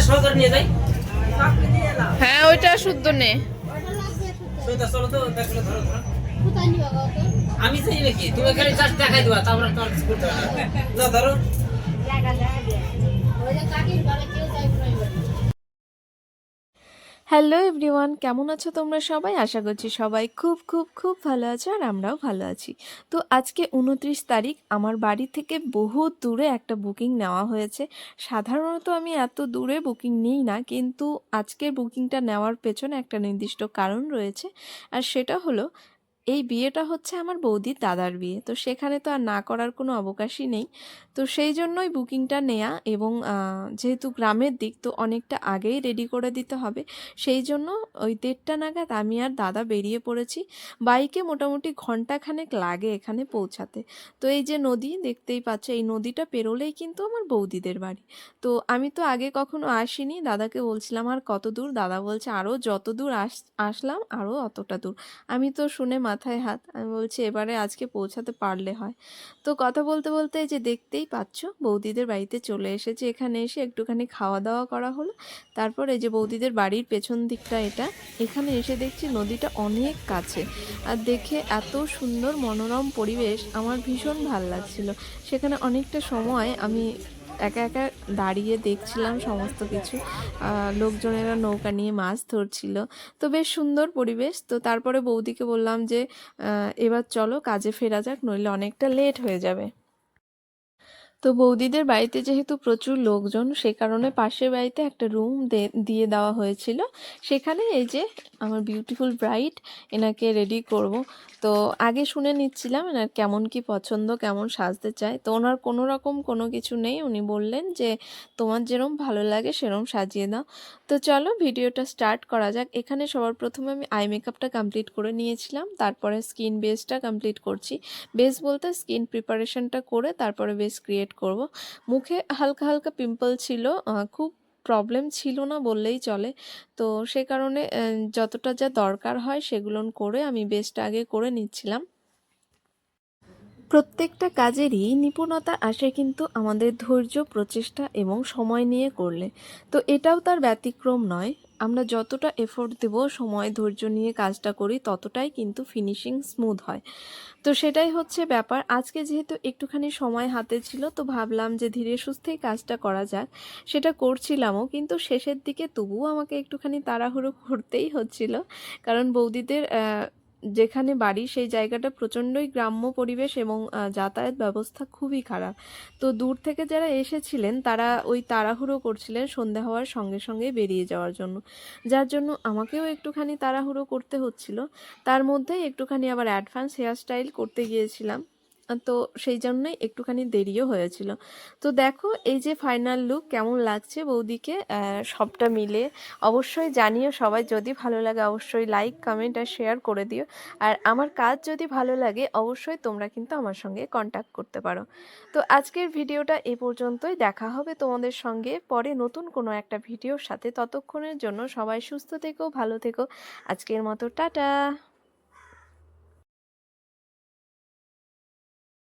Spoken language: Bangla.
সহকারে নিয়ে যাই। হ্যাঁ ওইটা শুদ্ধ নে। চলো তো দেখলে ধরো ধরো। আমি চাই নাকি তুমি খালি জাস্ট দেখাই দিবা তারপর তোমার কিছু করতে হবে না। ধরো হ্যালো এভরিওয়ান, কেমন আছো তোমরা সবাই? আশা করছি সবাই খুব খুব খুব ভালো আছো আর আমরাও ভালো আছি। তো আজকে 29 তারিখ, আমার বাড়ি থেকে বহু দূরে একটা বুকিং নেওয়া হয়েছে। সাধারণত আমি এত দূরে বুকিং নিই না, কিন্তু আজকের বুকিংটা নেওয়ার পেছনে একটা নির্দিষ্ট কারণ রয়েছে। আর সেটা হলো, এই বিয়েটা হচ্ছে আমার বৌদির দাদার বিয়ে, তো সেখানে তো আর না করার কোনো অবকাশই নেই। তো সেই জন্যই বুকিংটা নেয়া, এবং যেহেতু গ্রামের দিক, তো অনেকটা আগেই রেডি করে দিতে হবে। সেই জন্য ওই 1:30 নাগাদ আমি আর দাদা বেরিয়ে পড়েছি। বাইকে মোটামুটি ঘন্টাখানেক লাগে এখানে পৌঁছাতে। তো এই যে নদী দেখতেই পাচ্ছ, এই নদীটা পেরোলেই কিন্তু আমার বৌদিদের বাড়ি। তো আমি তো আগে কখনো আসিনি, দাদাকে বলছিলাম আর কত দূর, দাদা বলছে আরও যত দূর আসলাম আরও অতটা দূর। আমি তো শুনে মাথায় হাত, আমি বলছি এবারে আজকে পৌঁছাতে পারলে হয়। তো কথা বলতে বলতে এই যে দেখতেই পাচ্ছ বৌদিদের বাড়িতে চলে এসেছি। এখানে এসে একটুখানি খাওয়া দাওয়া করা হলো। তারপর এই যে বৌদিদের বাড়ির পেছন দিকটা এটা, এখানে এসে দেখছি নদীটা অনেক কাছে। আর দেখে এত সুন্দর মনোরম পরিবেশ, আমার ভীষণ ভাল লাগছিল। সেখানে অনেকটা সময় আমি একা একা দাঁড়িয়ে দেখছিলাম সমস্ত কিছু। লোকজনেরা নৌকা নিয়ে মাছ ধরছিল। তো বেশ সুন্দর পরিবেশ। তো তারপরে বৌদিকে বললাম যে এবার চলো কাজে ফেরা যাক, নইলে অনেকটা লেট হয়ে যাবে। তো বৌদিদের বাড়িতে যেহেতু প্রচুর লোকজন, সে কারণে পাশের বাড়িতে একটা রুম দিয়ে দেওয়া হয়েছিল। সেখানে এই যে আমার বিউটিফুল ব্রাইড, এনাকে রেডি করব। তো আগে শুনে নিচ্ছিলাম এনার কেমন কি পছন্দ, কেমন সাজতে চায়। তো ওনার কোনো রকম কোনো কিছু নেই, উনি বললেন যে তোমার যেরম ভালো লাগে সেরম সাজিয়ে দাও। তো চলো ভিডিওটা স্টার্ট করা যাক। এখানে সবার প্রথমে আমি আই মেকআপটা কমপ্লিট করে নিয়েছিলাম, তারপরে স্কিন বেসটা কমপ্লিট করছি। বেস বলতে স্কিন প্রিপারেশনটা করে তারপরে বেস ক্রিয়েট করব। মুখে হালকা হালকা পিম্পল ছিল, খুব প্রবলেম ছিল না বললেই চলে। তো সে কারণে যতটা যা দরকার হয় সেগুলো করে আমি বেসটা আগে করে নিচ্ছিলাম। প্রত্যেকটা কাজেরই নিপুণতা আসে কিন্তু আমাদের ধৈর্য, প্রচেষ্টা এবং সময় নিয়ে করলে। তো এটাও তার ব্যতিক্রম নয়। আমরা যতটা এফোর্ট দেব, সময় ধৈর্য নিয়ে কাজটা করি, ততটাই কিন্তু ফিনিশিং স্মুথ হয়। তো সেটাই হচ্ছে ব্যাপার। আজকে যেহেতু একটুখানি সময় হাতে ছিল, তো ভাবলাম যে ধীরে সুস্থেই কাজটা করা যাক। সেটা করছিলামও, কিন্তু শেষের দিকে তবুও আমাকে একটুখানি তাড়াহুড়ো করতেই হচ্ছিল। কারণ বৌদিদের যেখানে বাড়ি সেই জায়গাটা প্রচণ্ডই গ্রাম্য পরিবেশ, এবং যাতায়াত ব্যবস্থা খুবই খারাপ। তো দূর থেকে যারা এসেছিলেন তারা ওই তাড়াহুড়ো করছিলেন সন্ধে হওয়ার সঙ্গে সঙ্গে বেরিয়ে যাওয়ার জন্য, যার জন্য আমাকেও একটুখানি তাড়াহুড়ো করতে হচ্ছিল। তার মধ্যেই একটুখানি আবার অ্যাডভান্স হেয়ার স্টাইল করতে গিয়েছিলাম, তো সেই জন্যই একটুখানি দেরিও হয়েছিল। তো দেখো এই যে ফাইনাল লুক কেমন লাগছে বৌদিকে, সবটা মিলে অবশ্যই জানিও সবাই। যদি ভালো লাগে অবশ্যই লাইক, কমেন্ট আর শেয়ার করে দিও। আর আমার কাজ যদি ভালো লাগে অবশ্যই তোমরা কিন্তু আমার সঙ্গে কন্ট্যাক্ট করতে পারো। তো আজকের ভিডিওটা এ পর্যন্তই, দেখা হবে তোমাদের সঙ্গে পরে নতুন কোনো একটা ভিডিওর সাথে। ততক্ষণের জন্য সবাই সুস্থ থেকো, ভালো থেকো। আজকের মতো টাটা।